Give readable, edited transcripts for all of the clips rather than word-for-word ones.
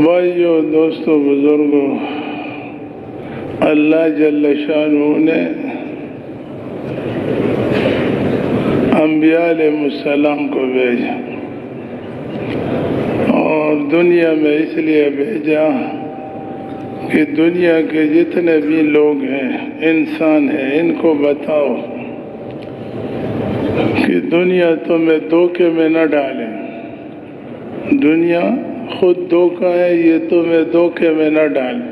بھائیو، دوستو، بزرگوں، اللہ جل شانہ نے انبیاء علیہ السلام کو بھیجا اور دنیا میں اس لیے بھیجا کہ دنیا کے جتنے بھی لوگ ہیں، انسان ہیں، ان کو بتاؤ کہ دنیا تمہیں دھوکے میں نہ ڈالیں۔ دنیا خود دھوکہ ہے، یہ تمہیں دھوکے میں نہ ڈالیں۔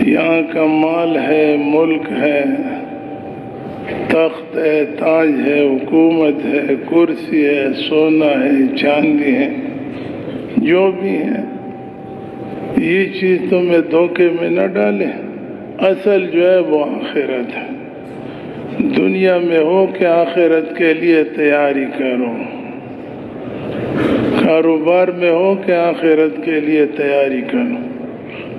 یہاں کا مال ہے، ملک ہے، تخت ہے، تاج ہے، حکومت ہے، کرسی ہے، سونا ہے، چاندی ہے، جو بھی ہے، یہ چیز تمہیں دھوکے میں نہ ڈالے۔ اصل جو ہے وہ آخرت ہے۔ دنیا میں ہو کہ آخرت کے لیے تیاری کرو، کاروبار میں ہو کہ آخرت کے لیے تیاری کرو،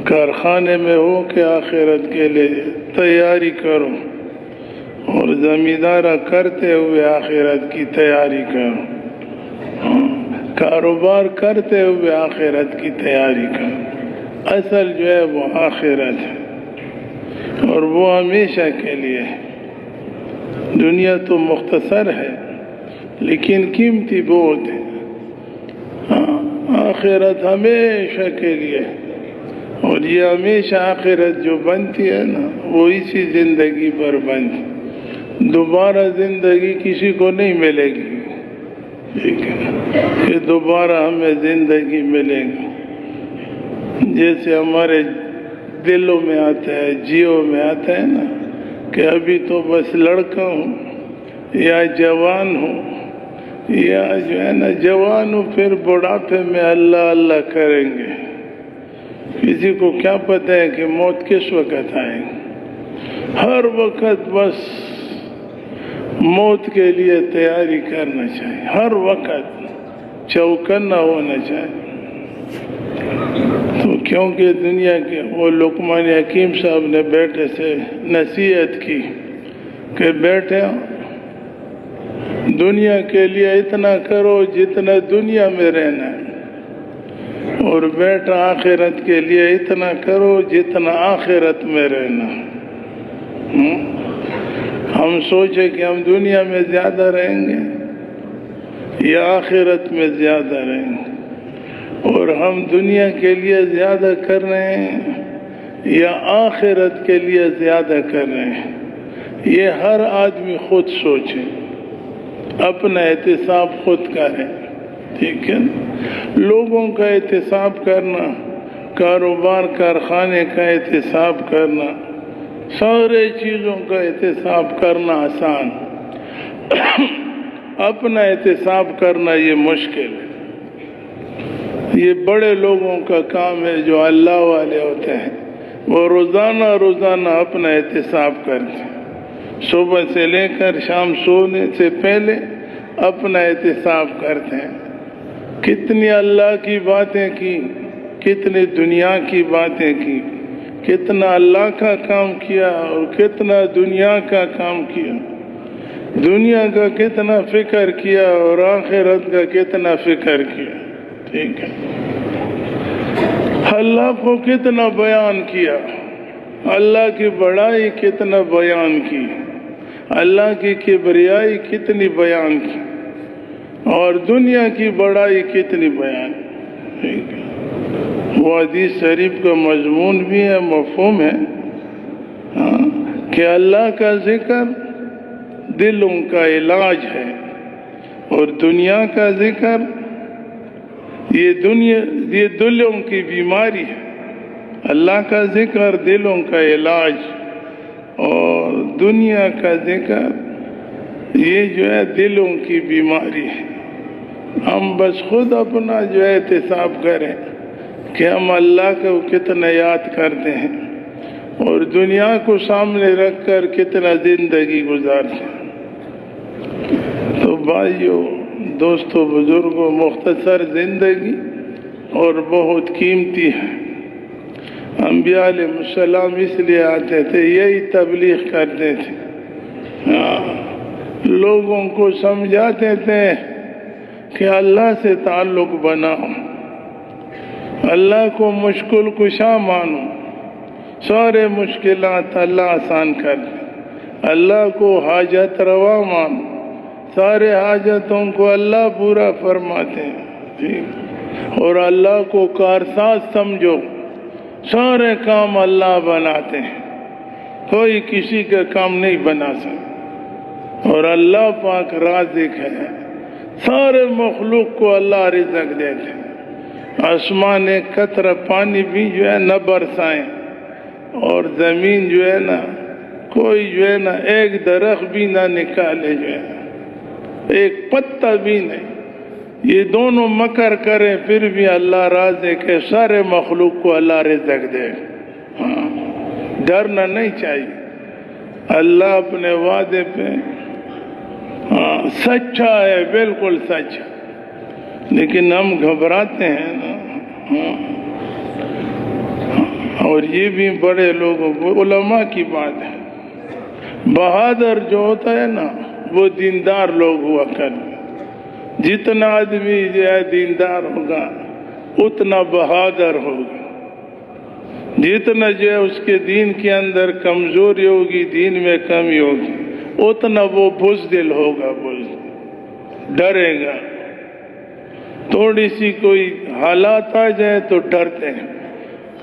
کارخانے میں ہو کہ آخرت کے لیے تیاری کرو، اور زمیندارہ کرتے ہوئے آخرت کی تیاری کرو، کاروبار کرتے ہوئے آخرت کی تیاری کرو۔ اصل جو ہے وہ آخرت ہے اور وہ ہمیشہ کے لیے ہے۔ دنیا تو مختصر ہے لیکن قیمتی بہت ہے۔ آخرت ہمیشہ کے لیے، اور یہ ہمیشہ آخرت جو بنتی ہے نا، وہ اسی زندگی پر بنتی، دوبارہ زندگی کسی کو نہیں ملے گی، ٹھیک ہے، کہ دوبارہ ہمیں زندگی ملے گی۔ جیسے ہمارے دلوں میں آتا ہے، جیوں میں آتا ہے نا کہ ابھی تو بس لڑکا ہوں یا جوان ہوں، یا جو ہے نا جوان ہوں، پھر بڑھاپے میں اللہ اللہ کریں گے۔ کسی کو کیا پتہ ہے کہ موت کس وقت آئے گی؟ ہر وقت بس موت کے لیے تیاری کرنا چاہیے، ہر وقت چوکنا ہونا چاہیے۔ تو کیونکہ دنیا کے وہ لقمان حکیم صاحب نے بیٹے سے نصیحت کی کہ بیٹے، دنیا کے لیے اتنا کرو جتنا دنیا میں رہنا ہے، اور بیٹا آخرت کے لیے اتنا کرو جتنا آخرت میں رہنا۔ ہم سوچے کہ ہم دنیا میں زیادہ رہیں گے یا آخرت میں زیادہ رہیں گے، اور ہم دنیا کے لیے زیادہ کر رہے ہیں یا آخرت کے لیے زیادہ کر رہے ہیں۔ یہ ہر آدمی خود سوچے، اپنا احتساب خود کرے، ٹھیک ہے۔ لوگوں کا احتساب کرنا، کاروبار کارخانے کا احتساب کرنا، سارے چیزوں کا احتساب کرنا آسان، اپنا احتساب کرنا یہ مشکل ہے۔ یہ بڑے لوگوں کا کام ہے جو اللہ والے ہوتے ہیں، وہ روزانہ روزانہ اپنا احتساب کرتے ہیں، صبح سے لے کر شام سونے سے پہلے اپنا احتساب کرتے ہیں۔ کتنی اللہ کی باتیں کی، کتنی دنیا کی باتیں کی، کتنا اللہ کا کام کیا اور کتنا دنیا کا کام کیا، دنیا کا کتنا فکر کیا اور آخرت کا کتنا فکر کیا، ٹھیک ہے۔ اللہ کو کتنا بیان کیا، اللہ کی بڑائی کتنا بیان کی، اللہ کی کبریائی کتنی بیان کی، اور دنیا کی بڑائی کتنی بیان کی، ٹھیک ہے۔ وہ حدیث شریف کا مضمون بھی ہے، مفہوم ہے، کہ اللہ کا ذکر دلوں کا علاج ہے، اور دنیا کا ذکر یہ دلوں کی بیماری ہے۔ اللہ کا ذکر دلوں کا علاج، اور دنیا کا ذکر یہ جو ہے دلوں کی بیماری ہے۔ ہم بس خود اپنا جو ہے احتساب کریں کہ ہم اللہ کو کتنا یاد کرتے ہیں اور دنیا کو سامنے رکھ کر کتنا زندگی گزارتے ہیں۔ تو بھائیو، دوستو، بزرگوں، مختصر زندگی اور بہت قیمتی ہے۔ انبیاء علیہ السلام اس لیے آتے تھے، یہی تبلیغ کرتے تھے، لوگوں کو سمجھاتے تھے کہ اللہ سے تعلق بناؤ، اللہ کو مشکل کشا مانو، سارے مشکلات اللہ آسان کر دے۔ اللہ کو حاجت روا مانو، سارے حاجتوں کو اللہ پورا فرماتے ہیں۔ اور اللہ کو کارساز سمجھو، سارے کام اللہ بناتے ہیں، کوئی کسی کا کام نہیں بنا سکتا۔ اور اللہ پاک رازق ہے، سارے مخلوق کو اللہ رزق دیتے ہیں۔ آسمان ایک قطرہ پانی بھی جو ہے نہ برسائیں، اور زمین جو ہے نا کوئی جو ہے نا ایک درخت بھی نہ نکالے، جو ہے ایک پتا بھی نہیں، یہ دونوں مکر کریں پھر بھی اللہ رازق ہے، سارے مخلوق کو اللہ رزق دے۔ ڈرنا نہیں چاہیے، اللہ اپنے وعدے پہ سچا ہے، بالکل سچا، لیکن ہم گھبراتے ہیں نا۔ اور یہ بھی بڑے لوگوں کو، علماء کی بات ہے، بہادر جو ہوتا ہے نا وہ دیندار لوگ ہوا کرتے۔ جتنا آدمی جو ہے دیندار ہوگا اتنا بہادر ہوگا، جتنا جو ہے اس کے دین کے اندر کمزوری ہوگی، دین میں کمی ہوگی، اتنا وہ بزدل ہوگا، بزدل ڈرے گا۔ تھوڑی سی کوئی حالات آ جائے تو ڈرتے ہیں،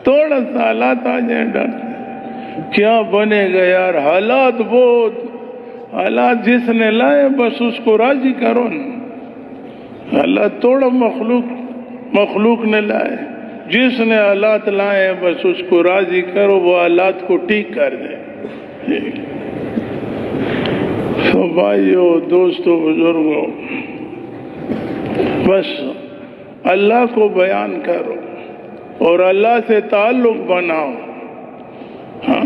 تھوڑا سا حالات آ جائیں ڈرتے ہیں، کیا بنے گا یار، حالات بہت، حالات جس نے لائے بس اس کو راضی کرو نا۔ اللہ تھوڑا مخلوق نے لائے، جس نے حالات لائے بس اس کو راضی کرو، وہ حالات کو ٹھیک کر دے۔ تو بھائیو، دوستو، بزرگوں، بس اللہ کو بیان کرو اور اللہ سے تعلق بناؤ۔ ہاں،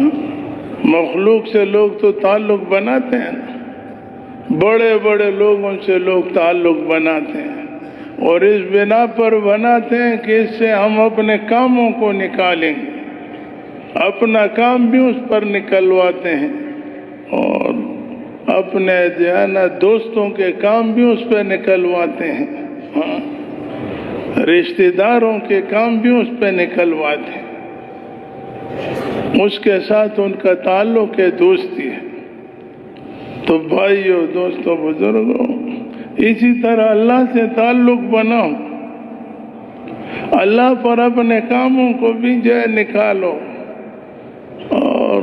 مخلوق سے لوگ تو تعلق بناتے ہیں نا، بڑے بڑے لوگوں سے لوگ تعلق بناتے ہیں، اور اس بنا پر بناتے ہیں کہ اس سے ہم اپنے کاموں کو نکالیں گے، اپنا کام بھی اس پر نکلواتے ہیں، اور اپنے جو ہے نا دوستوں کے کام بھی اس پہ نکلواتے ہیں، ہاں، رشتہ داروں کے کام بھی اس پہ نکلواتے ہیں، اس کے ساتھ ان کا تعلق ہے، دوستی ہے۔ تو بھائیو، دوستو، بزرگوں، اسی طرح اللہ سے تعلق بناؤ، اللہ پر اپنے کاموں کو بھی جو ہے نکالو، اور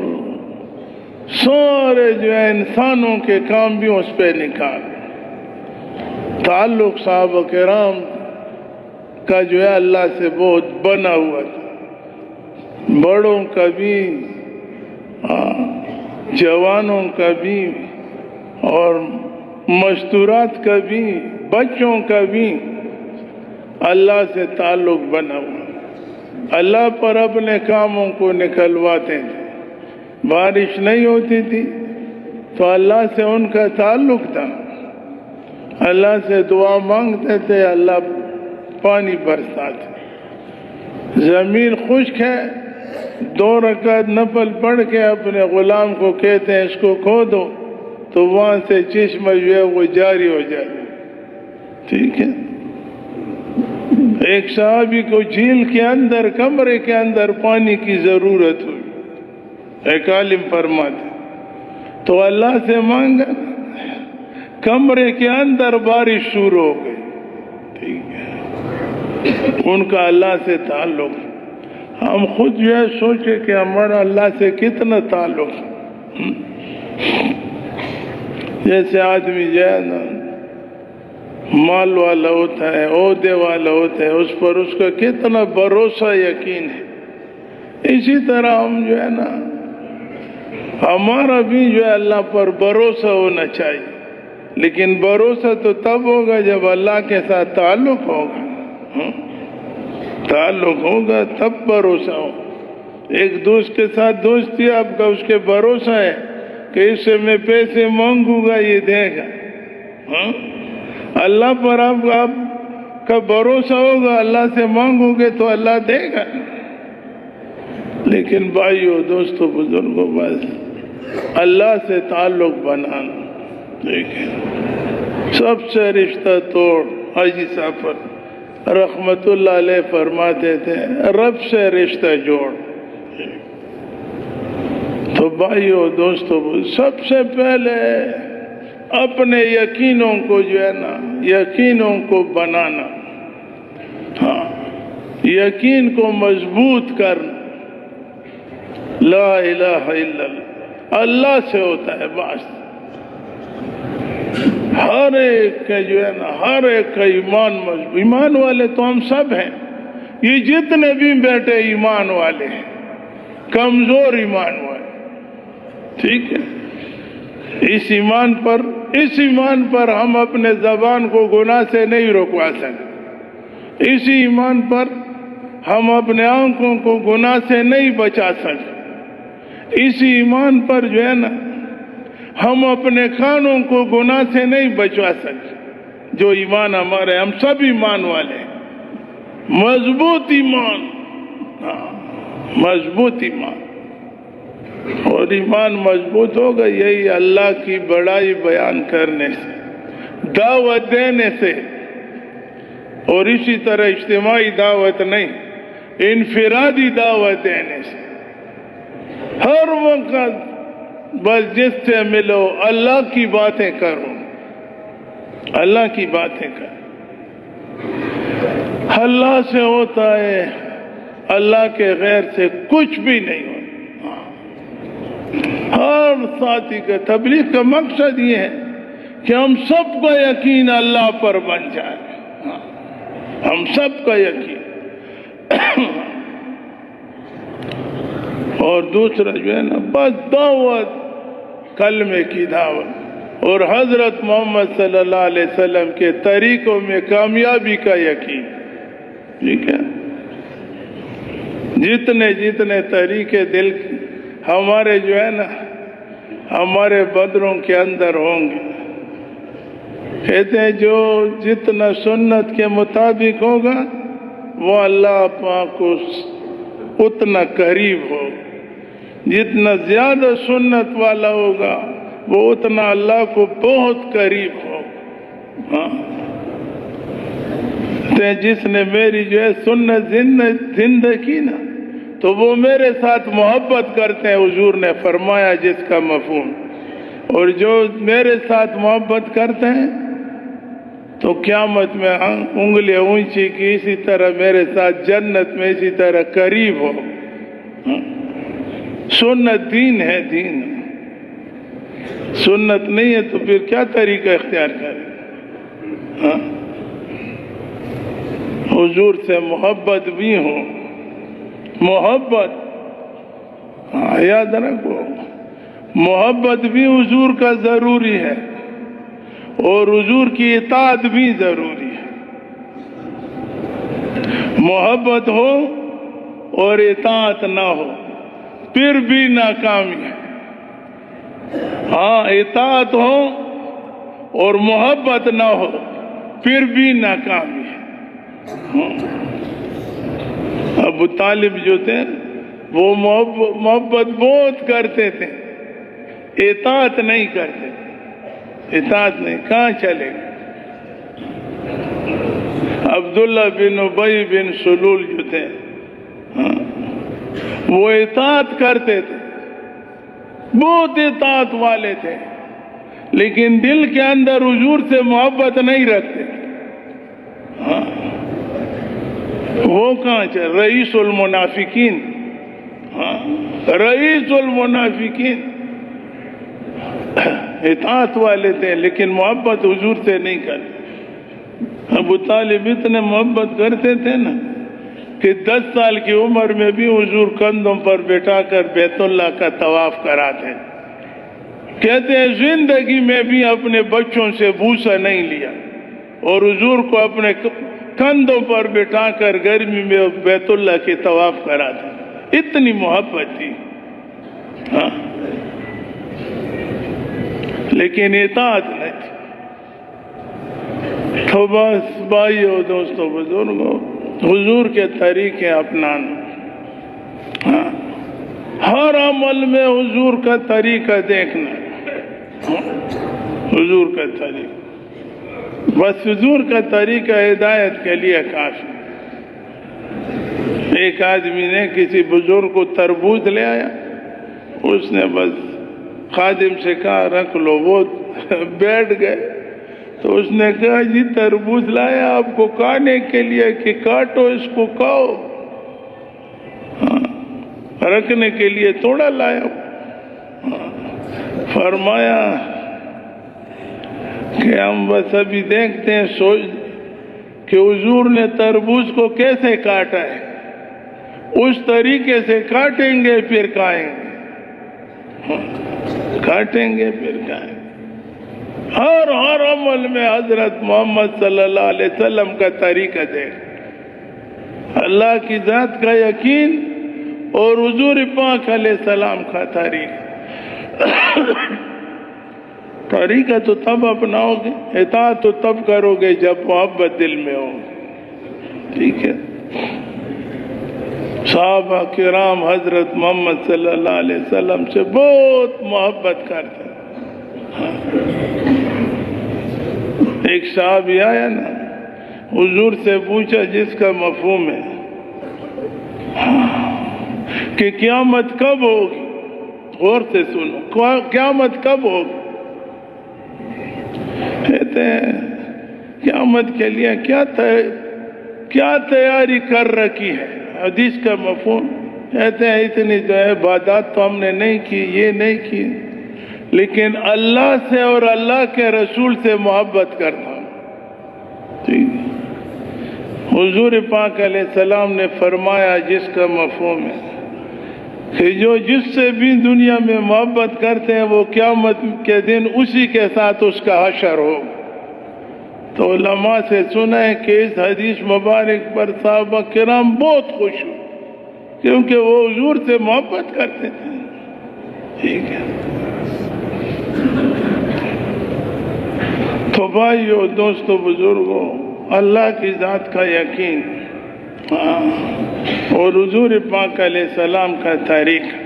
سارے جو ہے انسانوں کے کام بھی اس پہ نکالو۔ تعلق صحابہ کرام کا جو ہے اللہ سے بہت بنا ہوا تھا، بڑوں کا بھی، جوانوں کا بھی، اور مستورات کا بھی، بچوں کا بھی اللہ سے تعلق بنا ہوا۔ اللہ پر اپنے کاموں کو نکلواتے تھے، بارش نہیں ہوتی تھی تو اللہ سے ان کا تعلق تھا، اللہ سے دعا مانگتے تھے، اللہ پانی برساتے۔ زمین خشک ہے، 2 رکعت نفل پڑھ کے اپنے غلام کو کہتے ہیں اس کو کھودو، تو وہاں سے چشمہ جو ہے وہ جاری ہو جائے۔ ٹھیک ہے، ایک صحابی کو جھیل کے اندر، کمرے کے اندر پانی کی ضرورت ہوئی، ایک عالم فرماتے تو اللہ سے مانگا، کمرے کے اندر بارش شروع ہو گئی۔ ٹھیک ہے، ان کا اللہ سے تعلق۔ ہم خود جو ہے سوچے کہ ہمارا اللہ سے کتنا تعلق ہے۔ جیسے آدمی جو ہے نا مال والا ہوتا ہے، عہدے والا ہوتا ہے، اس پر اس کا کتنا بھروسہ، یقین ہے، اسی طرح ہم جو ہے نا ہمارا بھی جو ہے اللہ پر بھروسہ ہونا چاہیے، لیکن بھروسہ تو تب ہوگا جب اللہ کے ساتھ تعلق ہوگا، تعلق ہوگا تب بھروسہ ہوگا۔ ایک دوست کے ساتھ دوستی آپ کا، اس کے بھروسہ ہے کہ اس سے میں پیسے مانگوں گا یہ دے گا، اللہ پر آپ کا بھروسہ ہوگا، اللہ سے مانگو گے تو اللہ دے گا۔ لیکن بھائیو، دوستو، بزرگوں، بس اللہ سے تعلق بنانا، ٹھیک ہے، سب سے رشتہ توڑ، حاجی صاحب پر رحمت اللہ علیہ فرماتے تھے رب سے رشتہ جوڑ. تو بھائیو دوستو، سب سے پہلے اپنے یقینوں کو جو ہے نا، یقینوں کو بنانا، ہاں یقین کو مضبوط کرنا. لا الہ الا اللہ، اللہ سے ہوتا ہے بس. ہر ایک کا جو ہے نا، ہر ایک کا ایمان مضبوط. ایمان والے تو ہم سب ہیں، یہ جتنے بھی بیٹھے ایمان والے ہیں، کمزور ایمان والے. ٹھیک ہے، اس ایمان پر ہم اپنے زبان کو گناہ سے نہیں روکوا سکتے. اسی ایمان پر ہم اپنے آنکھوں کو گناہ سے نہیں بچا سکتے. اسی ایمان پر جو ہے نا، ہم اپنے کانوں کو گناہ سے نہیں بچا سکتے. جو ایمان ہمارے، ہم سب ایمان والے ہیں. مضبوط ایمان، ہاں مضبوط ایمان. اور ایمان مضبوط ہوگا یہی اللہ کی بڑائی بیان کرنے سے، دعوت دینے سے. اور اسی طرح اجتماعی دعوت نہیں، انفرادی دعوت دینے سے. ہر وقت بس جس سے ملو اللہ کی باتیں کرو، اللہ کی باتیں کرو. اللہ سے ہوتا ہے، اللہ کے غیر سے کچھ بھی نہیں ہوتا. ہر ساتھی کا تبلیغ کا مقصد یہ ہے کہ ہم سب کا یقین اللہ پر بن جائے. ہم سب کا یقین. اور دوسرا جو ہے نا، بس دعوت، کلمے کی دعوت، اور حضرت محمد صلی اللہ علیہ وسلم کے طریقوں میں کامیابی کا یقین. ٹھیک ہے، جتنے طریقے دل ہمارے جو ہے نا، ہمارے بدروں کے اندر ہوں گے، کہتے ہیں جو جتنا سنت کے مطابق ہوگا وہ اللہ پاک کو اتنا قریب ہو. جتنا زیادہ سنت والا ہوگا وہ اتنا اللہ کو بہت قریب ہو. ہاں جس نے میری جو ہے سنت زندگی نا، تو وہ میرے ساتھ محبت کرتے ہیں، حضور نے فرمایا جس کا مفہوم. اور جو میرے ساتھ محبت کرتے ہیں تو قیامت میں انگلیاں اونچی کی، اسی طرح میرے ساتھ جنت میں اسی طرح قریب ہو. سنت دین ہے، دین. سنت نہیں ہے تو پھر کیا طریقہ اختیار کرے؟ حضور سے محبت بھی ہو. محبت، یاد رکھو، محبت بھی حضور کا ضروری ہے، اور حضور کی اطاعت بھی ضروری ہے. محبت ہو اور اطاعت نہ ہو پھر بھی ناکامی ہے. ہاں، اطاعت ہو اور محبت نہ ہو پھر بھی ناکامی ہے. ابو طالب جو تھے وہ محبت بہت کرتے تھے، اطاعت نہیں کرتے. اطاعت نہیں، کہاں چلے گا؟ عبداللہ بن ابی بن سلول جو تھے وہ اطاعت کرتے تھے، بہت اطاعت والے تھے، لیکن دل کے اندر حضور سے محبت نہیں رکھتے. وہ کہاں چلے؟ رئیس المنافقین. رئیس المنافقین اطاعت والے تھے لیکن محبت حضور سے نہیں کرتے. ابو طالب اتنے محبت کرتے تھے نا کہ 10 سال کی عمر میں بھی حضور کندھوں پر بٹھا کر بیت اللہ کا طواف کراتے. کہتے ہیں زندگی میں بھی اپنے بچوں سے بوسہ نہیں لیا، اور حضور کو اپنے کندھوں پر بٹھا کر گرمی میں بیت اللہ کے طواف کراتے. اتنی محبت تھی. لیکن اطاعت نہیں تھی. تو بس بھائیو، دوستو، بزرگوں، حضور کے طریقے اپنانا، ہر عمل میں حضور کا طریقہ دیکھنا، حضور کا طریقہ. بس حضور کا طریقہ ہدایت کے لیے کافی۔ ایک آدمی نے کسی بزرگ کو تربوز لے آیا، اس نے بس خادم سے کہا رکھ لو، وہ بیٹھ گئے۔ تو اس نے کہا جی تربوز لایا آپ کو کھانے کے لیے کہ کاٹو اس کو کھاؤ؟ رکھنے کے لیے تھوڑا لایا۔ فرمایا کہ ہم بس ابھی دیکھتے ہیں سوچ کہ حضور نے تربوز کو کیسے کاٹا ہے، اس طریقے سے کاٹیں گے پھر کھائیں گے، کاٹیں گے پھر کھائیں گے۔ ہر عمل میں حضرت محمد صلی اللہ علیہ وسلم کا طریقہ دیکھ، اللہ کی ذات کا یقین اور حضور پاک علیہ السلام کا طریقہ تو تب اپناؤ گے، اطاعت تو تب کرو گے جب محبت دل میں ہو۔ ٹھیک ہے، صحابہ کرام حضرت محمد صلی اللہ علیہ وسلم سے بہت محبت کرتے۔ ایک صحابی آیا نا، حضور سے پوچھا جس کا مفہوم ہے کہ قیامت کب ہوگی، غور سے سنو، قیامت کب ہوگی؟ کہتے ہیں قیامت کے لیے کیا تیاری کر رکھی ہے؟ حدیث کا مفہوم کہتے ہیں اتنی جو ہے عبادات تو ہم نے نہیں کی، یہ نہیں کی، لیکن اللہ سے اور اللہ کے رسول سے محبت کرتا ہوں۔ حضور پاک علیہ السلام نے فرمایا جس کا مفہوم ہے کہ جو جس سے بھی دنیا میں محبت کرتے ہیں وہ قیامت کے دن اسی کے ساتھ اس کا حشر ہو۔ تو علماء سے سنا ہے کہ اس حدیث مبارک پر صحابہ کرام بہت خوش ہوئے کیونکہ وہ حضور سے محبت کرتے تھے۔ ٹھیک ہے، تو بھائیو، دوستو، بزرگوں، اللہ کی ذات کا یقین اور حضور پاک علیہ السلام کا طریقہ،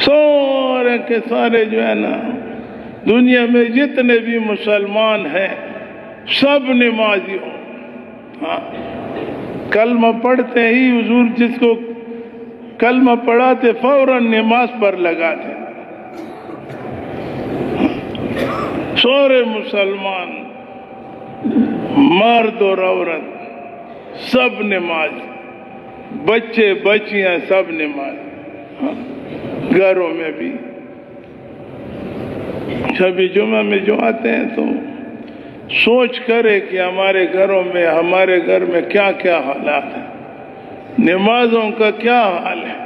سارے کے سارے جو ہے نا دنیا میں جتنے بھی مسلمان ہیں سب نمازی ہوں۔ کلمہ پڑھتے ہی حضور جس کو کلمہ پڑھاتے فوراً نماز پر لگاتے۔ سارے مسلمان مرد اور عورت سب نماز، بچے بچیاں سب نماز، گھروں میں بھی۔ شب جمعہ میں جو آتے ہیں تو سوچ کرے کہ ہمارے گھروں میں، ہمارے گھر میں کیا کیا حالات ہیں، نمازوں کا کیا حال ہے،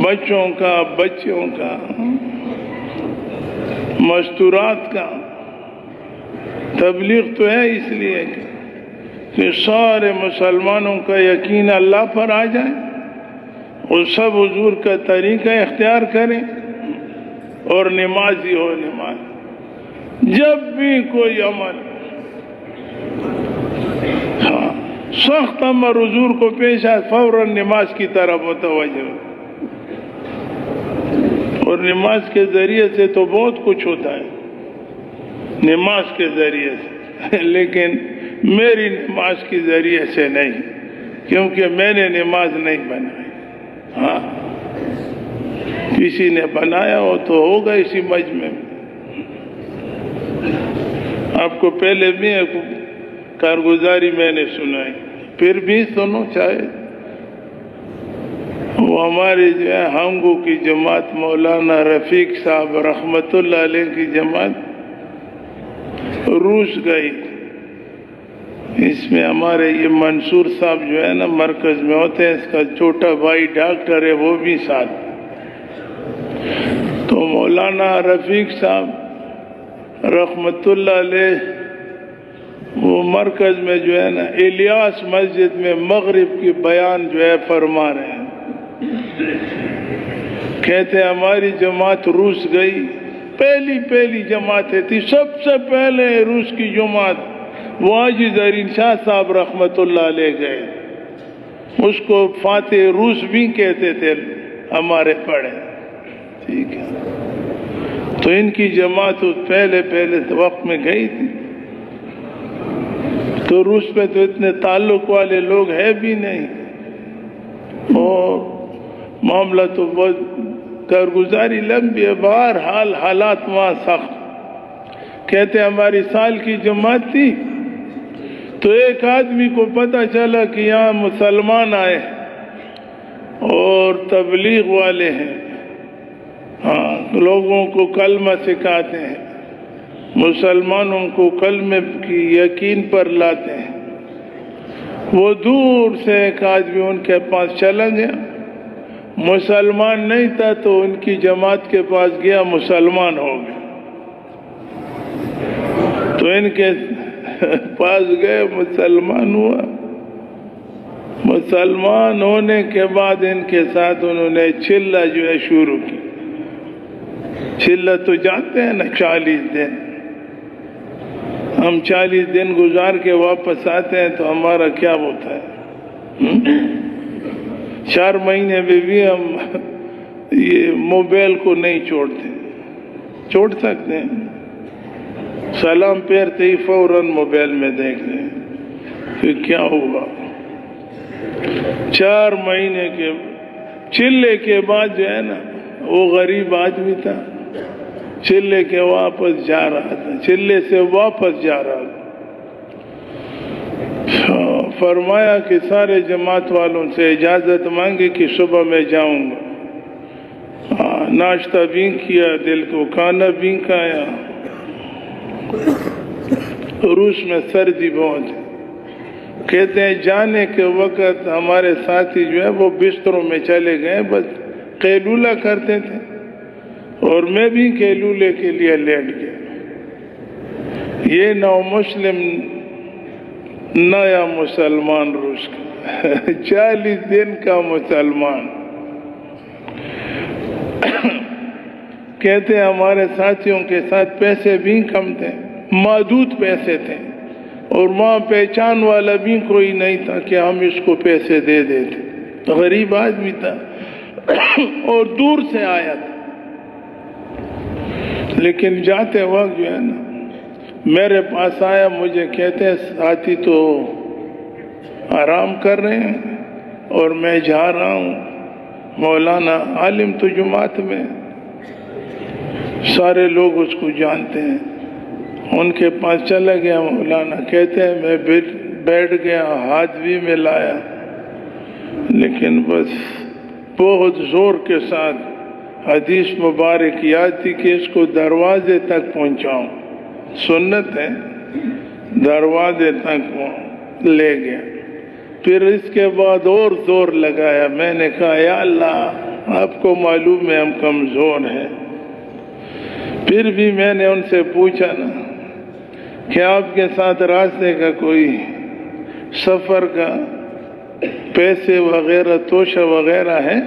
بچوں کا، بچیوں کا، مستورات کا۔ تبلیغ تو ہے اس لیے کہ سارے مسلمانوں کا یقین اللہ پر آ جائے اور سب حضور کا طریقہ اختیار کریں اور نمازی ہو۔ نماز جب بھی کوئی عمل سخت امر حضور کو پیش آئے فوراً نماز کی طرف متوجہ ہو۔ اور نماز کے ذریعے سے تو بہت کچھ ہوتا ہے، نماز کے ذریعے سے، لیکن میری نماز کے ذریعے سے نہیں، کیونکہ میں نے نماز نہیں بنائی۔ ہاں، کسی نے بنایا ہو تو ہوگا اسی مجمع میں۔ آپ کو پہلے بھی ایک کارگزاری میں نے سنائی، پھر بھی سنو چاہے۔ وہ ہماری جو ہے ہنگو کی جماعت، مولانا رفیق صاحب رحمت اللہ علیہ کی جماعت روس گئی۔ اس میں ہمارے یہ منصور صاحب جو ہے نا مرکز میں ہوتے ہیں، اس کا چھوٹا بھائی ڈاکٹر ہے، وہ بھی ساتھ۔ تو مولانا رفیق صاحب رحمت اللہ علیہ وہ مرکز میں جو ہے نا الیاس مسجد میں مغرب کی بیان جو ہے فرما رہے ہیں۔ کہتے ہماری جماعت روس گئی، پہلی جماعت تھی، سب سے پہلے روس کی جماعت وہ حاجی زرین شاہ صاحب رحمت اللہ علیہ گئے، اس کو فاتح روس بھی کہتے تھے ہمارے پڑھے۔ ٹھیک ہے، تو تو ان کی جماعت پہلے وقت میں گئی تھی، تو روس پہ تو اتنے تعلق والے لوگ ہیں بھی نہیں، اور معاملہ تو بہت کارگزاری لمبی ہے۔ بہرحال حالات وہاں سخت، کہتے ہماری سال کی جماعت تھی، تو ایک آدمی کو پتہ چلا کہ یہاں مسلمان آئے اور تبلیغ والے ہیں، ہاں لوگوں کو کلمہ سکھاتے ہیں، مسلمانوں کو کلمے کی یقین پر لاتے ہیں۔ وہ دور سے ایک آدمی ان کے پاس چلا گیا، مسلمان نہیں تھا تو ان کی جماعت کے پاس گیا، مسلمان ہو گیا۔ تو ان کے پاس گئے، مسلمان ہوا، مسلمان ہونے کے بعد ان کے ساتھ انہوں نے چلہ جو ہے شروع کی۔ چلہ تو جانتے ہیں نا، 40 دن، ہم 40 دن گزار کے واپس آتے ہیں تو ہمارا کیا ہوتا ہے؟ 4 مہینے میں بھی ہم یہ موبائل کو نہیں چھوڑتے، چھوڑ سکتے ہیں؟ سلام پھیرتے ہی فوراً موبائل میں دیکھ لیں کہ کیا ہوا۔ 4 مہینے کے چلے کے بعد جو ہے نا، وہ غریب آدمی تھا، چلے کے واپس جا رہا تھا، چلے سے واپس جا رہا تھا، فرمایا کہ سارے جماعت والوں سے اجازت مانگی کہ صبح میں جاؤں گا۔ ناشتہ بھی کیا، دل کو کھانا بھی کھایا۔ روس میں سردی بہت ہے، کہتے ہیں جانے کے وقت ہمارے ساتھی جو ہے وہ بستروں میں چلے گئے، بس قیلولہ کرتے تھے، اور میں بھی قیلولے کے لیے لیٹ گیا۔ یہ نو مسلم نیا مسلمان روس کا 40 دن کا مسلمان۔ کہتے ہیں ہمارے ساتھیوں کے ساتھ پیسے بھی کم تھے، محدود پیسے تھے، اور وہاں پہچان والا بھی کوئی نہیں تھا کہ ہم اس کو پیسے دے دیتے۔ غریب آدمی تھا اور دور سے آیا تھا، لیکن جاتے وقت جو ہے نا میرے پاس آیا، مجھے کہتے ہیں ساتھی تو آرام کر رہے ہیں اور میں جا رہا ہوں، مولانا عالم تو جماعت میں، سارے لوگ اس کو جانتے ہیں، ان کے پاس چلا گیا مولانا۔ کہتے ہیں میں بیٹھ گیا، ہاتھ بھی ملایا، لیکن بس بہت زور کے ساتھ حدیث مبارک یاد تھی کہ اس کو دروازے تک پہنچاؤں، سنت ہے، دروازے تک لے گیا۔ پھر اس کے بعد اور زور لگایا، میں نے کہا یا اللہ آپ کو معلوم ہے ہم کمزور ہیں۔ پھر بھی میں نے ان سے پوچھا نا کہ آپ کے ساتھ راستے کا کوئی سفر کا پیسے وغیرہ توشہ وغیرہ ہے؟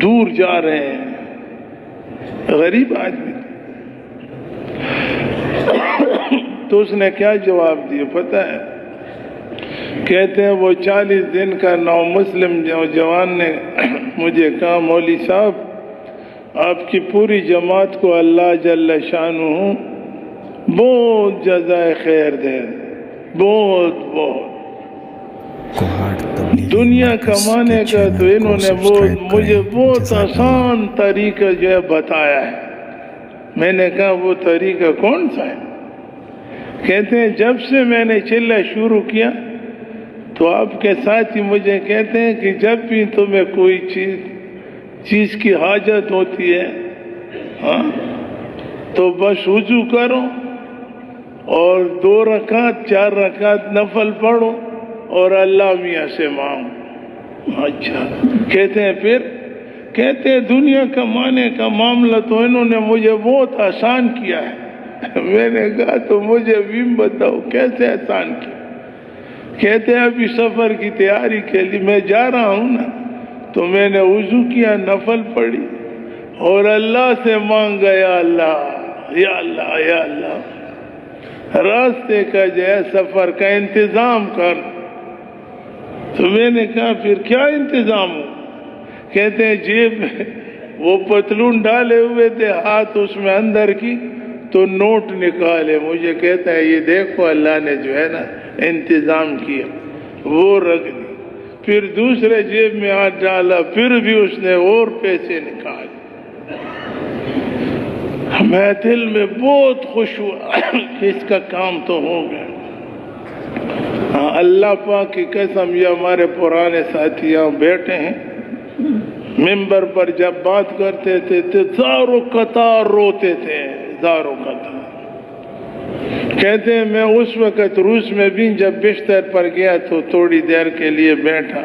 دور جا رہے ہیں، غریب آدمی۔ تو اس نے کیا جواب دیا پتہ ہے؟ کہتے ہیں وہ 40 دن کا نو مسلم جوان نے مجھے کہا مولوی صاحب آپ کی پوری جماعت کو اللہ جل شانہ بہت جزائے خیر دے، بہت بہت۔ دنیا کمانے کا تو انہوں نے مجھے بہت آسان طریقہ جو ہے بتایا ہے۔ میں نے کہا وہ طریقہ کون سا ہے؟ کہتے ہیں جب سے میں نے چلہ شروع کیا تو آپ کے ساتھی مجھے کہتے ہیں کہ جب بھی تمہیں کوئی چیز کی حاجت ہوتی ہے تو بس وضو کرو اور 2 رکعت 4 رکعت نفل پڑھو اور اللہ میاں سے مانگو۔ اچھا، کہتے ہیں پھر کہتے ہیں دنیا کمانے کا معاملہ تو انہوں نے مجھے بہت آسان کیا ہے۔ میں نے کہا تو مجھے بھی بتاؤ کیسے آسان کیا؟ کہتے ہیں ابھی سفر کی تیاری کے لیے میں جا رہا ہوں نا، تو میں نے وضو کیا، نفل پڑھی اور اللہ سے مانگا یا اللہ یا اللہ یا اللہ راستے کا جو ہے سفر کا انتظام کر۔ تو میں نے کہا پھر کیا انتظام ہو؟ کہتے ہیں جیب میں وہ پتلون ڈالے ہوئے تھے، ہاتھ اس میں اندر کی تو نوٹ نکالے، مجھے کہتا ہے یہ دیکھو اللہ نے جو ہے نا انتظام کیا، وہ رکھ دی۔ پھر دوسرے جیب میں ہاتھ ڈالا، پھر بھی اس نے اور پیسے نکالے۔ میں دل میں بہت خوش ہوا کہ اس کا کام تو ہو گیا۔ اللہ پاک کی قسم، یہ ہمارے پرانے ساتھی یہاں بیٹھے ہیں، ممبر پر جب بات کرتے تھے تو زاروں قطار روتے تھے، زاروں قطار۔ کہتے ہیں میں اس وقت روس میں بھی جب بستر پر گیا تو تھوڑی دیر کے لیے بیٹھا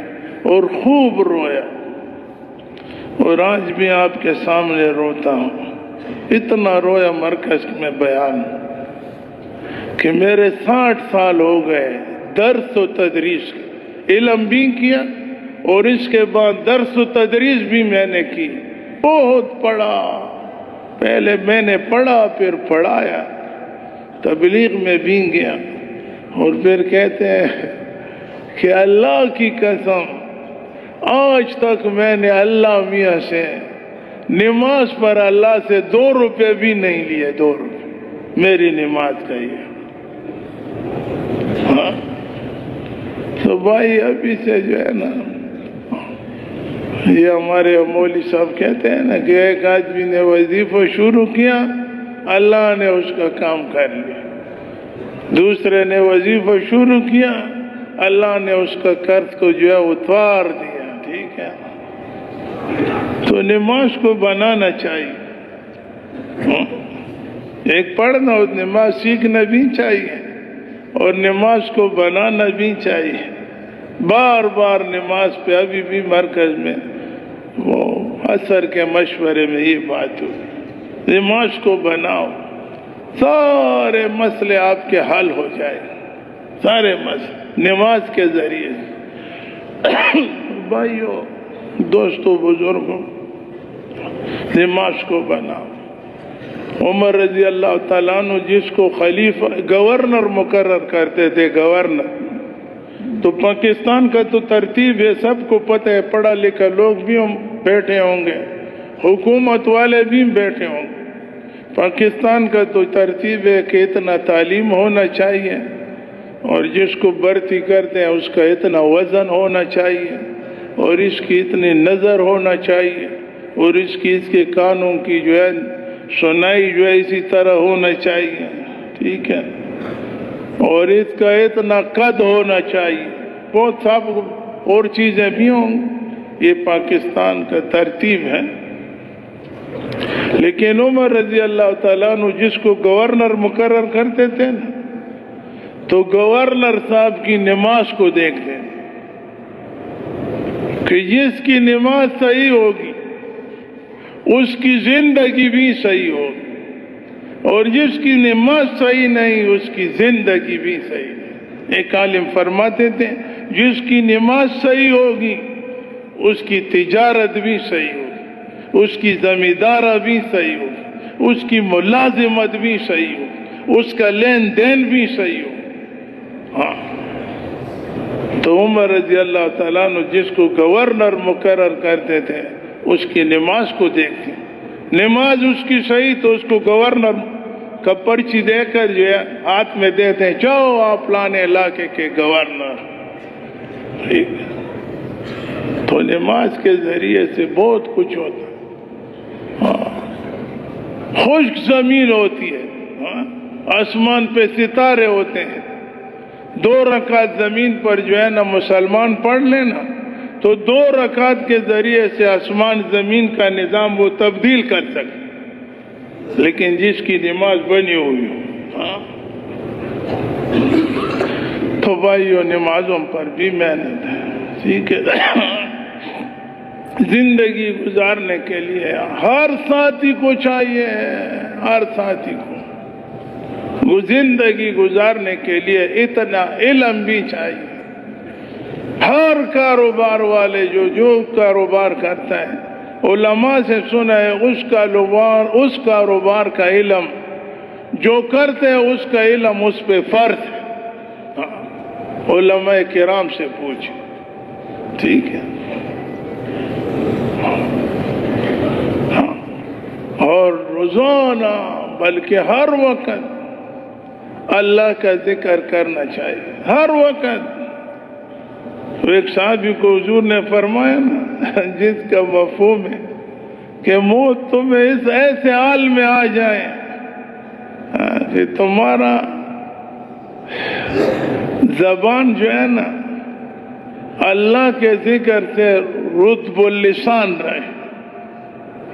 اور خوب رویا، اور آج بھی آپ کے سامنے روتا ہوں۔ اتنا رویا مرکز میں بیان کہ میرے 60 سال ہو گئے درس و تدریس، علم بھی کیا اور اس کے بعد درس و تدریس بھی میں نے کی، بہت پڑھا۔ پہلے میں نے پڑھا، پھر پڑھایا، تبلیغ میں بھی گیا، اور پھر کہتے ہیں کہ اللہ کی قسم آج تک میں نے اللہ میاں سے نماز پر اللہ سے 2 روپے بھی نہیں لیے، 2 روپے میری نماز کا یہ۔ ہاں تو بھائی ابھی سے جو ہے نا، یہ ہمارے مولوی صاحب کہتے ہیں نا کہ ایک آدمی نے وظیفہ شروع کیا، اللہ نے اس کا کام کر لیا، دوسرے نے وظیفہ شروع کیا، اللہ نے اس کا قرض کو جو ہے اتار دیا۔ ٹھیک ہے، تو نماز کو بنانا چاہیے، ایک پڑھنا اور نماز سیکھنا بھی چاہیے، اور نماز کو بنانا بھی چاہیے۔ بار بار نماز پہ ابھی بھی مرکز میں وہ عصر کے مشورے میں یہ بات ہو، نماز کو بناؤ، سارے مسئلے آپ کے حل ہو جائے، سارے مسئلے نماز کے ذریعے۔ بھائیو، دوستو، بزرگوں، نماز کو بناؤ۔ عمر رضی اللہ تعالیٰ عنہ جس کو خلیفہ گورنر مقرر کرتے تھے، گورنر، تو پاکستان کا تو ترتیب ہے، سب کو پتہ ہے، پڑھا لکھا لوگ بھی بیٹھے ہوں گے، حکومت والے بھی بیٹھے ہوں گے۔ پاکستان کا تو ترتیب ہے کہ اتنا تعلیم ہونا چاہیے، اور جس کو بھرتی کرتے ہیں اس کا اتنا وزن ہونا چاہیے، اور اس کی اتنی نظر ہونا چاہیے، اور اس کے کانوں کی جو ہے سنائی جو ہے اسی طرح ہونا چاہیے۔ ٹھیک ہے، اور اس کا اتنا قد ہونا چاہیے، بہت سب اور چیزیں بھی ہوں، یہ پاکستان کا ترتیب ہے۔ لیکن عمر رضی اللہ تعالیٰ عنہ جس کو گورنر مقرر کرتے تھے نا، تو گورنر صاحب کی نماز کو دیکھتے کہ جس کی نماز صحیح ہوگی اس کی زندگی بھی صحیح ہوگی، اور جس کی نماز صحیح نہیں اس کی زندگی بھی صحیح نہیں۔ ایک عالم فرماتے تھے جس کی نماز صحیح ہوگی اس کی تجارت بھی صحیح ہوگی، اس کی زمیندارہ بھی صحیح ہوگی، اس کی ملازمت بھی صحیح ہوگی، اس کا لین دین بھی صحیح ہوگی۔ ہاں، تو عمر رضی اللہ تعالیٰ عنہ جس کو گورنر مقرر کرتے تھے اس کی نماز کو دیکھتے، نماز اس کی صحیح تو اس کو گورنر کا پرچی دے کر جو ہے ہاتھ میں دیتے ہیں، جاؤ آپ فلانے علاقے کے گورنر۔ ٹھیک ہے، تو نماز کے ذریعے سے بہت کچھ ہوتا ہے۔ ہاں، خشک زمین ہوتی ہے، ہاں، آسمان پہ ستارے ہوتے ہیں، 2 رکعت زمین پر جو ہے نا مسلمان پڑھ لینا تو 2 رکعت کے ذریعے سے آسمان زمین کا نظام وہ تبدیل کر سکتے، لیکن جس کی نماز بنی ہوئی ہو۔ ہاں، تو بھائیو، نمازوں پر بھی محنت ہے۔ ٹھیک ہے، زندگی گزارنے کے لیے ہر ساتھی کو چاہیے، ہر ساتھی کو زندگی گزارنے کے لیے اتنا علم بھی چاہیے۔ ہر کاروبار والے جو کاروبار کرتا ہے، علماء سے سنا ہے اس کاروبار کا علم جو کرتے ہیں اس کا علم اس پہ فرض ہے۔ علماء کرام سے پوچھیں۔ ٹھیک ہے، اور روزانہ بلکہ ہر وقت اللہ کا ذکر کرنا چاہیے، ہر وقت۔ ایک صحابی کو حضور نے فرمایا نا، جس کا مفہوم ہے کہ موت تمہیں اس ایسے حال میں آ جائے کہ تمہارا زبان جو ہے نا اللہ کے ذکر سے رطب اللسان رہے،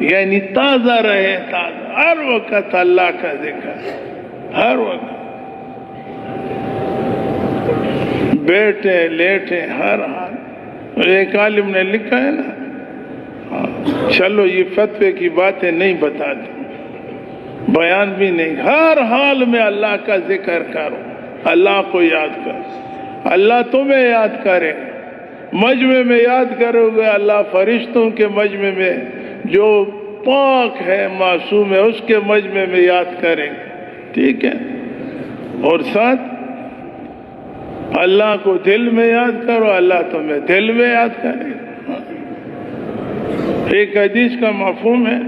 یعنی تازہ رہے، تازہ ہر وقت اللہ کا ذکر، ہر وقت، بیٹھے لیٹے ہر حال۔ ایک عالم نے لکھا ہے نا، چلو یہ فتوے کی باتیں نہیں بتاتے، بیان بھی نہیں، ہر حال میں اللہ کا ذکر کرو، اللہ کو یاد کرو، اللہ تمہیں یاد کرے، مجمع میں یاد کرو گے، اللہ فرشتوں کے مجمع میں جو پاک ہے معصوم ہے اس کے مجمع میں یاد کریں، ٹھیک ہے؟ اور ساتھ اللہ کو دل میں یاد کرو، اللہ تمہیں دل میں یاد کرے۔ ایک حدیث کا مفہوم ہے،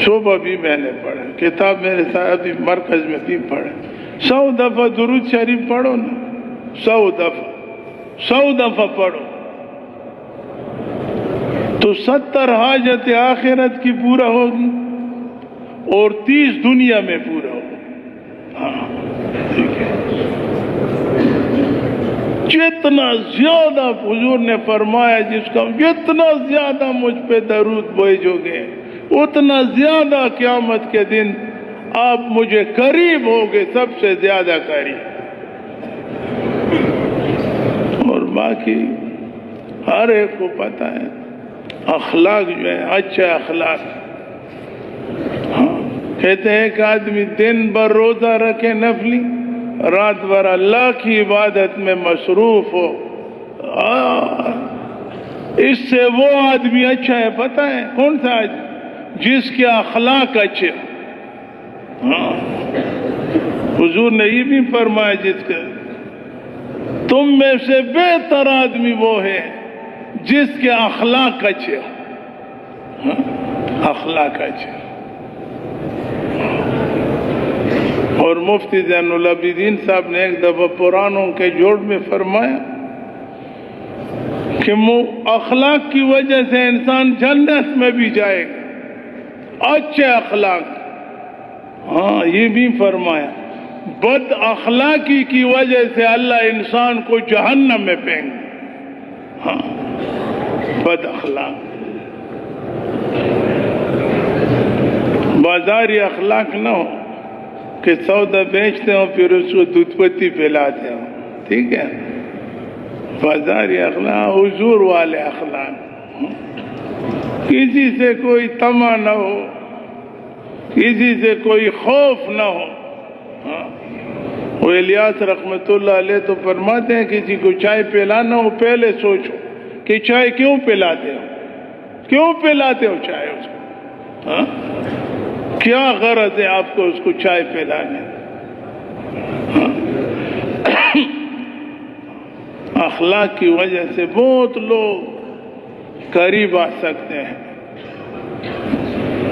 صبح بھی میں نے پڑھا، کتاب میرے ساتھ ابھی مرکز میں بھی پڑھا، 100 دفعہ درود شریف پڑھو نا، 100 دفعہ پڑھو تو 70 حاجت آخرت کی پورا ہوگی اور 30 دنیا میں پورا ہوگا۔ ہاں ٹھیک ہے، جتنا زیادہ حضور نے فرمایا جس کا جتنا زیادہ مجھ پہ درود بھیجو گے اتنا زیادہ قیامت کے دن آپ مجھے قریب ہوگے، سب سے زیادہ قریب۔ اور باقی ہر ایک کو پتہ ہے اخلاق جو ہے، اچھا اخلاق، ہاں کہتے ہیں ایک آدمی دن بھر روزہ رکھے نفلی، رات بھر اللہ کی عبادت میں مصروف ہو، اس سے وہ آدمی اچھا ہے، پتہ ہے کون سا آدمی؟ جس کے اخلاق اچھے۔ ہاں حضور نے یہ بھی فرمایا جس کا تم میں سے بہتر آدمی وہ ہے جس کے اخلاق اچھے، اخلاق اچھے۔ اور مفتی زین العابدین صاحب نے ایک دفعہ پرانوں کے جوڑ میں فرمایا کہ اخلاق کی وجہ سے انسان جنت میں بھی جائے گا، اچھے اخلاق۔ ہاں یہ بھی فرمایا بد اخلاقی کی وجہ سے اللہ انسان کو جہنم میں پھینک دے۔ ہاں بد اخلاق، بازاری اخلاق نہ ہو کہ سودا بیچتے ہو پھر اس کو دودھ پتی پلاتے ہو، ٹھیک ہے؟ بازاری اخلاق، حضور والے اخلاق، کسی سے کوئی طمع نہ ہو، کسی سے کوئی خوف نہ ہو۔ وہ الیاس رحمت اللہ علیہ تو فرماتے ہیں کسی کو چائے پلانا ہو پہلے سوچو کہ چائے کیوں پلاتے ہو، کیوں پلاتے ہو چائے اس کو، کیا غرض ہے آپ کو اس کو چائے پلانے؟ اخلاق کی وجہ سے بہت لوگ قریب آ سکتے ہیں،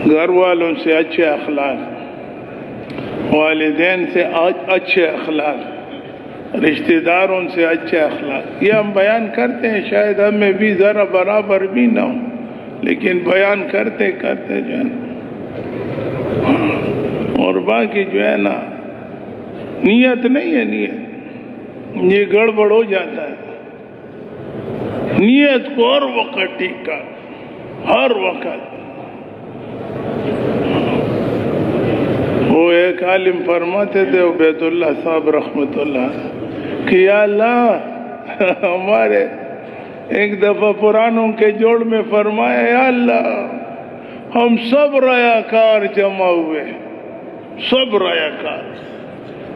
گھر والوں سے اچھے اخلاق، والدین سے اچھے اخلاق، رشتہ داروں سے اچھے اخلاق۔ یہ ہم بیان کرتے ہیں، شاید ہمیں بھی ذرا برابر بھی نہ ہو، لیکن بیان کرتے کرتے جو ہے نا، اور باقی جو ہے نا نیت نہیں ہے، نیت یہ گڑبڑ ہو جاتا ہے۔ نیت کو ہر وقت ٹھیک کر، ہر وقت۔ وہ ایک عالم فرماتے تھے عبید اللہ صاحب رحمت اللہ کہ یا اللہ ہمارے ایک دفعہ پرانوں کے جوڑ میں فرمایا یا اللہ ہم سب ریاکار جمع ہوئے، سب ریاکار،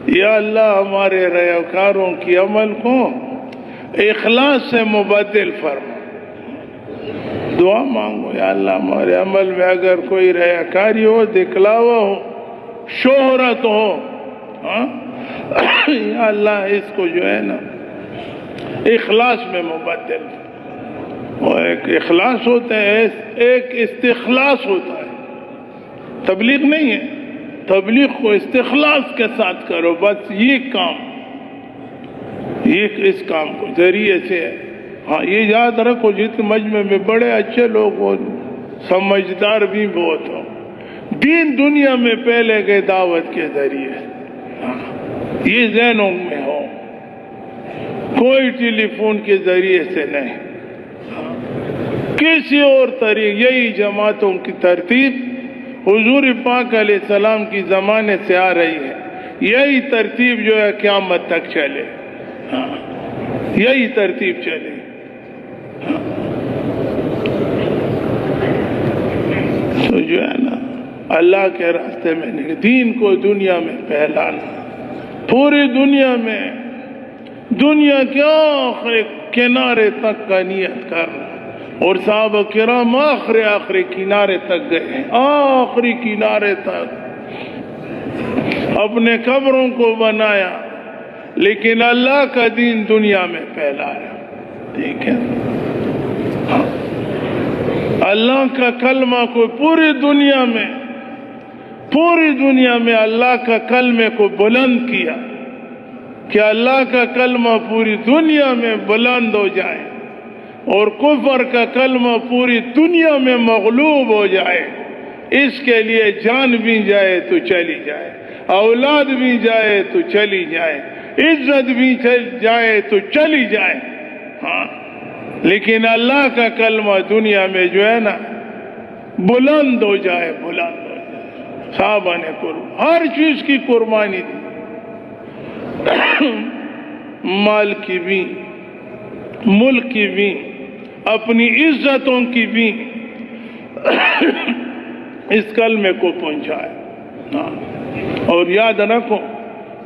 یا اللہ ہمارے ریاکاروں کی عمل کو اخلاص سے مبدل فرما۔ دعا مانگو یا اللہ ہمارے عمل میں اگر کوئی ریاکاری ہو، دکھلاوا ہو، شہرت ہو، یا اللہ اس کو جو ہے نا اخلاص میں مبدل۔ وہ ایک اخلاص ہوتا ہے، ایک استخلاص ہوتا ہے، تبلیغ نہیں ہے، تبلیغ کو استخلاص کے ساتھ کرو، بس یہ کام، یہ اس کام کو ذریعے سے ہے۔ ہاں یہ یاد رکھو، جتنے مجمع میں بڑے اچھے لوگ ہو، سمجھدار بھی بہت ہو، دین دنیا میں پہلے گئے دعوت کے ذریعے، یہ ذہنوں میں ہو، کوئی ٹیلی فون کے ذریعے سے نہیں، کسی اور طریقے۔ یہی جماعتوں کی ترتیب حضور پاک علیہ السلام کی زمانے سے آ رہی ہے، یہی ترتیب جو ہے قیامت تک چلے، یہی ترتیب چلے۔ تو جو ہے نا اللہ کے راستے میں دین کو دنیا میں پھیلانا، پوری دنیا میں، دنیا کے آخری کنارے تک کا نیت کرنا، اور صحابہ کرام آخری کنارے تک گئے، آخری کنارے تک اپنے قبروں کو بنایا، لیکن اللہ کا دین دنیا میں پھیلایا، ٹھیک ہے، اللہ کا کلمہ کو پوری دنیا میں اللہ کا کلمے کو بلند کیا، کہ اللہ کا کلمہ پوری دنیا میں بلند ہو جائے، اور کفر کا کلمہ پوری دنیا میں مغلوب ہو جائے۔ اس کے لیے جان بھی جائے تو چلی جائے، اولاد بھی جائے تو چلی جائے، عزت بھی جائے تو چلی جائے، ہاں، لیکن اللہ کا کلمہ دنیا میں جو ہے نا بلند ہو جائے، بلند ہو جائے۔ صحابہ نے ہر چیز کی قربانی دی، مال کی بھی، ملک کی بھی، اپنی عزتوں کی بھی، اس کلمے کو پہنچایا۔ اور یاد رکھو،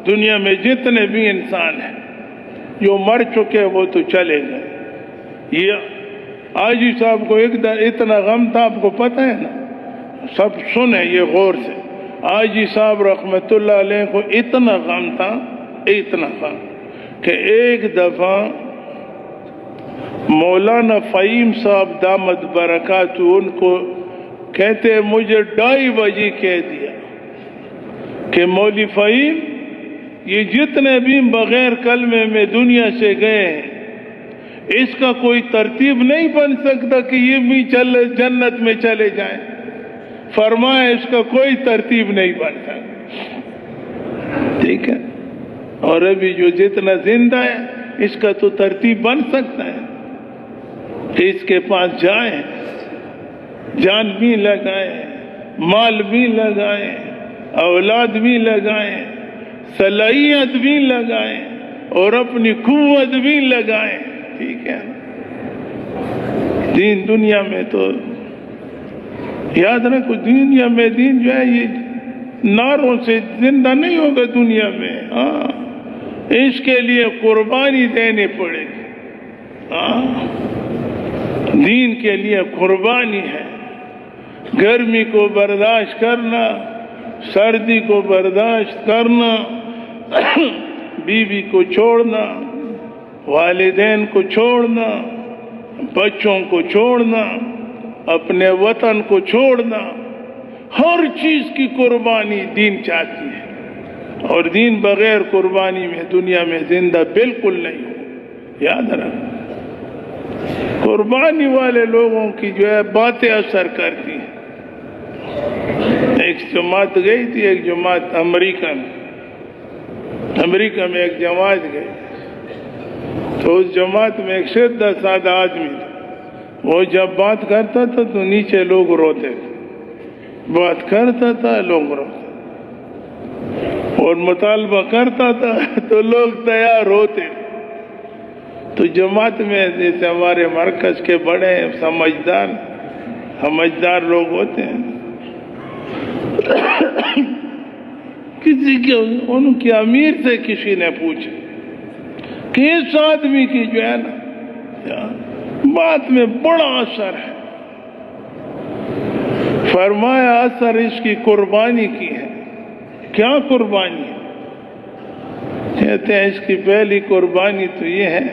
دنیا میں جتنے بھی انسان ہیں جو مر چکے وہ تو چلے گئے۔ یہ آجی صاحب کو اتنا غم تھا، آپ کو پتہ ہے نا، سب سنیں یہ غور سے، آجی صاحب رحمت اللہ علیہ کو اتنا غم تھا، اتنا غم، کہ ایک دفعہ مولانا فہیم صاحب دامت برکاتہ ان کو کہتے ہیں، مجھے 2:30 بجے کہہ دیا کہ مولوی فہیم، یہ جتنے بھی بغیر کلمے میں دنیا سے گئے ہیں، اس کا کوئی ترتیب نہیں بن سکتا کہ یہ بھی جنت میں چلے جائیں۔ فرمایا اس کا کوئی ترتیب نہیں بن سکتا، ٹھیک ہے، اور ابھی جو جتنا زندہ ہے اس کا تو ترتیب بن سکتا ہے کہ اس کے پاس جائیں، جان بھی لگائیں، مال بھی لگائیں، اولاد بھی لگائیں، صلاحیت بھی لگائیں، اور اپنی قوت بھی لگائیں، ٹھیک ہے۔ دین دنیا میں تو یاد رکھو، دنیا میں دین جو ہے یہ نعروں سے زندہ نہیں ہوگا دنیا میں، ہاں، اس کے لیے قربانی دینی پڑے گی، ہاں، دین کے لیے قربانی ہے، گرمی کو برداشت کرنا، سردی کو برداشت کرنا، بیوی کو چھوڑنا، والدین کو چھوڑنا، بچوں کو چھوڑنا، اپنے وطن کو چھوڑنا، ہر چیز کی قربانی دین چاہتی ہے، اور دین بغیر قربانی میں دنیا میں زندہ بالکل نہیں ہو، یاد رکھنا۔ قربانی والے لوگوں کی جو ہے باتیں اثر کرتی ہیں۔ ایک جماعت گئی تھی، ایک جماعت امریکہ میں ایک جماعت گئی، تو اس جماعت میں ایک سیدھا سادہ آدمی تھا، وہ جب بات کرتا تھا تو نیچے لوگ روتے تھے، بات کرتا تھا لوگ روتے، اور مطالبہ کرتا تھا تو لوگ تیار ہوتے۔ تو جماعت میں جیسے ہمارے مرکز کے بڑے سمجھدار لوگ ہوتے ہیں، ان کے امیر سے کسی نے پوچھا کہ اس آدمی کی جو ہے نا بات میں بڑا اثر ہے، فرمایا اثر اس کی قربانی کی ہے۔ کیا قربانی ہے؟ کہتے ہیں اس کی پہلی قربانی تو یہ ہے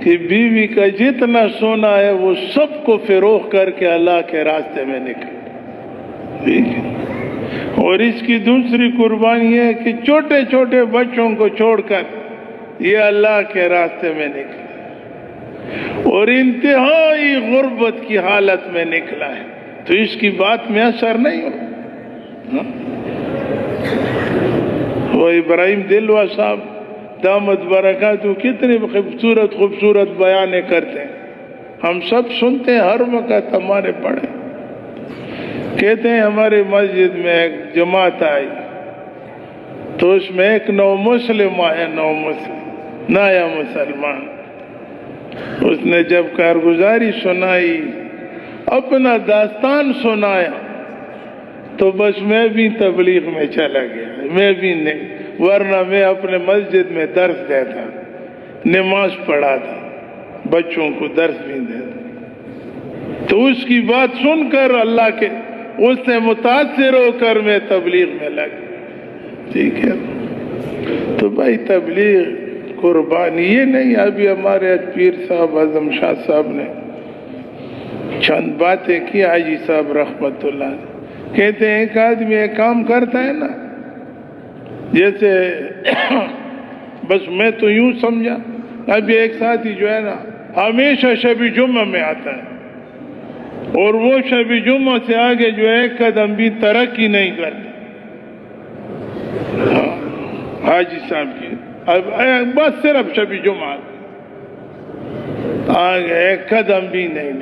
کہ بیوی کا جتنا سونا ہے وہ سب کو فروخت کر کے اللہ کے راستے میں نکل، ٹھیک ہے، اور اس کی دوسری قربانی ہے کہ چھوٹے چھوٹے بچوں کو چھوڑ کر یہ اللہ کے راستے میں نکلا اور انتہائی غربت کی حالت میں نکلا ہے، تو اس کی بات میں اثر نہیں ہو۔ وہ ابراہیم دلوا صاحب دامت برکاتہ کتنے خوبصورت خوبصورت بیانیں کرتے ہیں، ہم سب سنتے ہیں ہر وقت ہمارے پڑھے۔ کہتے ہیں ہماری مسجد میں ایک جماعت آئی تو اس میں ایک نو مسلم آیا، نیا مسلمان۔ اس نے جب کارگزاری سنائی، اپنا داستان سنایا، تو بس میں بھی تبلیغ میں چلا گیا، میں بھی نہیں، ورنہ میں اپنے مسجد میں درس دیتا، نماز پڑھاتا، بچوں کو درس بھی دیتا۔ تو اس کی بات سن کر اللہ کے اس سے متاثر ہو کر میں تبلیغ میں لگا۔ ٹھیک ہے، تو بھائی تبلیغ قربانی یہ نہیں۔ ابھی ہمارے پیر صاحب اعظم شاہ صاحب نے چند باتیں کی، حاجی صاحب رحمت اللہ، کہتے ہیں ایک آدمی ایک کام کرتا ہے نا، جیسے بس میں تو یوں سمجھا، ابھی ایک ساتھی جو ہے نا ہمیشہ شب جمعہ میں آتا ہے اور وہ شب جمعہ سے آگے جو ہے ایک قدم بھی ترقی نہیں کرتا، حاجی صاحب کی بس صرف شب جمعہ آگے ایک قدم بھی نہیں۔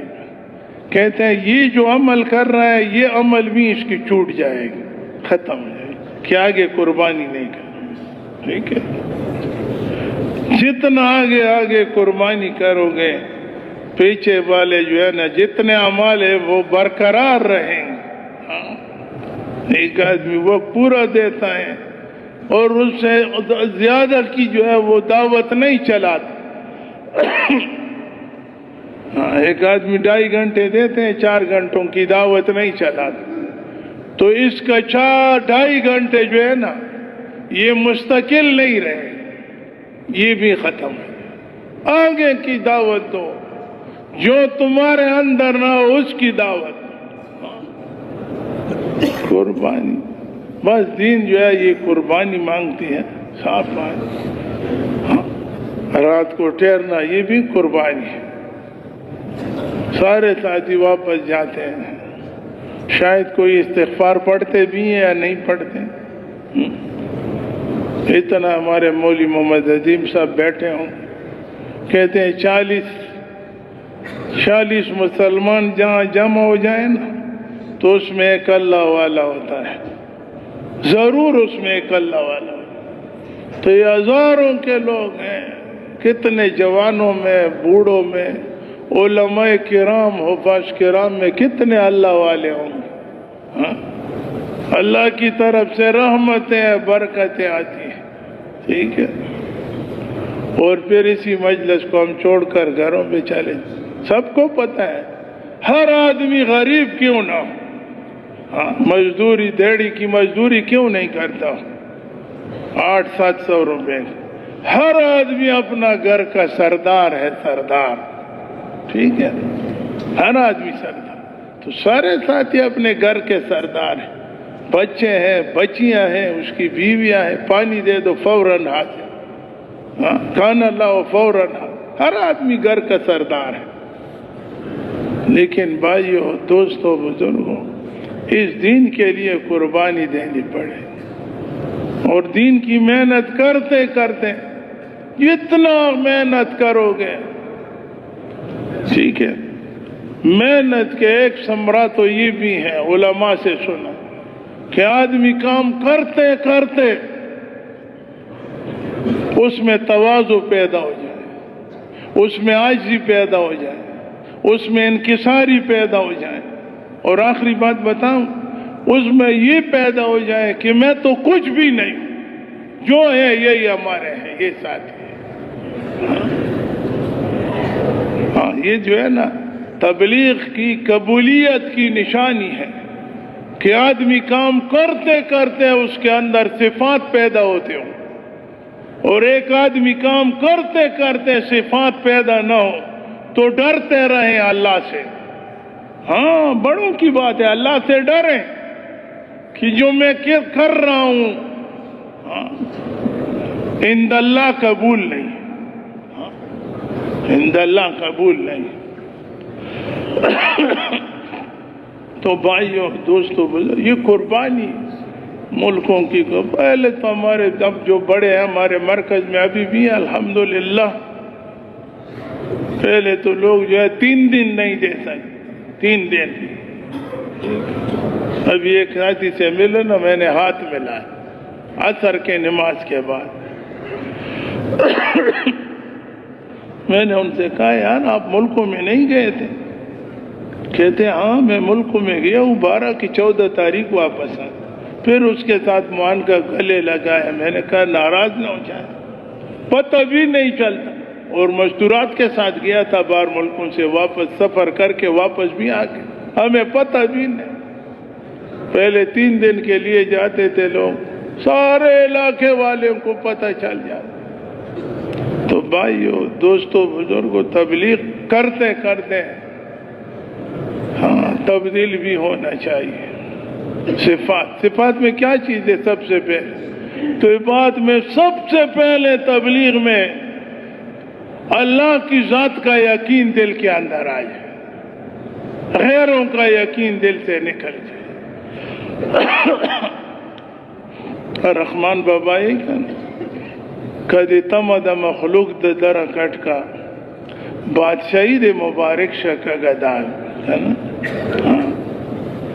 کہتے ہیں یہ جو عمل کر رہا ہے یہ عمل بھی اس کی چھوٹ جائے گی، ختم ہو جائے گی، کہ آگے قربانی نہیں کرے۔ ٹھیک ہے، جتنا آگے آگے قربانی کرو گے، پیچھے والے جو ہے نا جتنے اعمال ہیں وہ برقرار رہیں گے۔ ایک آدمی وہ پورا دیتا ہے اور اس سے زیادہ کی جو ہے وہ دعوت نہیں چلاتا۔ ایک آدمی 2.5 گھنٹے دیتے ہیں، 4 گھنٹوں کی دعوت نہیں چلاتا، تو اس کا 2.5 گھنٹے جو ہے نا یہ مستقل نہیں رہے، یہ بھی ختم ہے۔ آگے کی دعوت دو، جو تمہارے اندر نہ ہو اس کی دعوت۔ قربانی بس دین جو ہے یہ قربانی مانگتی ہے، صاف رات کو ٹھہرنا یہ بھی قربانی ہے۔ سارے ساتھی واپس جاتے ہیں، شاید کوئی استغفار پڑھتے بھی ہیں یا نہیں پڑھتے۔ اتنا ہمارے مولوی محمد عظیم صاحب بیٹھے ہوں، کہتے ہیں 40 مسلمان جہاں جمع ہو جائیں نا تو اس میں ایک اللہ والا ہوتا ہے، ضرور اس میں ایک اللہ والا ہوتا ہے۔ تو یہ ہزاروں کے لوگ ہیں، کتنے جوانوں میں، بوڑھوں میں، علماء کرام، حفاظ کرام میں کتنے اللہ والے ہوں گے۔ اللہ کی طرف سے رحمتیں برکتیں آتی ہیں۔ ٹھیک ہے، اور پھر اسی مجلس کو ہم چھوڑ کر گھروں پہ چلے۔ سب کو پتہ ہے ہر آدمی غریب کیوں نہ ہو، مزدوری دیڑھی کی مزدوری کیوں نہیں کرتا، 800-700 روپے، ہر آدمی اپنا گھر کا سردار ہے، سردار۔ ٹھیک ہے، ہر آدمی سردار، تو سارے ساتھی اپنے گھر کے سردار ہیں، بچے ہیں، بچیاں ہیں، اس کی بیویاں ہیں، پانی دے دو فوراً حاضر، کھانا لاؤ فوراً حاضر، ہر آدمی گھر کا سردار ہے۔ لیکن بھائیو، دوستو، بزرگوں، اس دین کے لیے قربانی دینی پڑے، اور دین کی محنت کرتے کرتے جتنا محنت کرو گے، ٹھیک ہے، محنت کے ایک ثمرہ تو یہ بھی ہے، علماء سے سنا کہ آدمی کام کرتے کرتے اس میں تواضع پیدا ہو جائے، اس میں عاجزی پیدا ہو جائے، اس میں انکساری پیدا ہو جائے، اور آخری بات بتاؤں، اس میں یہ پیدا ہو جائے کہ میں تو کچھ بھی نہیں ہوں، جو ہے یہی ہمارے ہیں، یہ ساتھی ہیں۔ یہ جو ہے نا تبلیغ کی قبولیت کی نشانی ہے کہ آدمی کام کرتے کرتے اس کے اندر صفات پیدا ہوتے ہوں، اور ایک آدمی کام کرتے کرتے صفات پیدا نہ ہو تو ڈرتے رہیں اللہ سے۔ ہاں، بڑوں کی بات ہے، اللہ سے ڈریں کہ جو میں کر رہا ہوں عند اللہ قبول نہیں، عند اللہ قبول نہیں۔ تو بھائیوں دوستوں یہ قربانی ملکوں کی پہلے تو ہمارے اب جو بڑے ہیں ہمارے مرکز میں ابھی بھی ہیں الحمدللہ، پہلے تو لوگ جو ہے 3 دن نہیں دے سکتے، 3 دن۔ ابھی ایک ساتھی سے ملے نا، میں نے ہاتھ ملایا عصر کے نماز کے بعد، میں نے ان سے کہا یار آپ ملکوں میں نہیں گئے تھے؟ کہتے ہیں ہاں میں ملکوں میں گیا ہوں، 12 کی 14 تاریخ واپس آ، پھر اس کے ساتھ معان کا گلے لگایا۔ میں نے کہا ناراض نہ ہو جائے، پتہ بھی نہیں چلتا، اور مستورات کے ساتھ گیا تھا باہر ملکوں سے، واپس سفر کر کے واپس بھی آ گئے، ہمیں پتہ بھی نہیں۔ پہلے 3 دن کے لیے جاتے تھے لوگ، سارے علاقے والوں کو پتہ چل جاتا۔ تو بھائیو دوستو بزرگوں تبلیغ کرتے کرتے ہاں تبدیل بھی ہونا چاہیے۔ صفات میں کیا چیز ہے؟ سب سے پہلے تو بات میں سب سے پہلے تبلیغ میں اللہ کی ذات کا یقین دل کے اندر آ جائے، غیروں کا یقین دل سے نکل جائے۔ رحمان بابا کدی تمد مخلوق در کٹ کا بادشاہی دے مبارک شکا گدا ہے نا،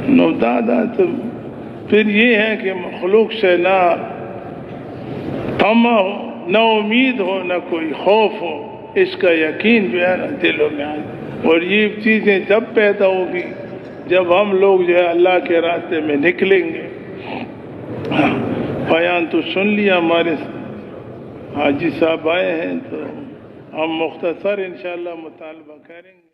نو دادا تو پھر یہ ہے کہ مخلوق سے نہ طمع ہو، نہ امید ہو، نہ کوئی خوف ہو، اس کا یقین جو ہے نا دلوں میں آئے۔ اور یہ چیزیں جب پیدا ہوگی جب ہم لوگ جو ہے اللہ کے راستے میں نکلیں گے۔ بیان تو سن لیا، ہمارے حاجی صاحب آئے ہیں تو ہم مختصر انشاءاللہ مطالبہ کریں گے۔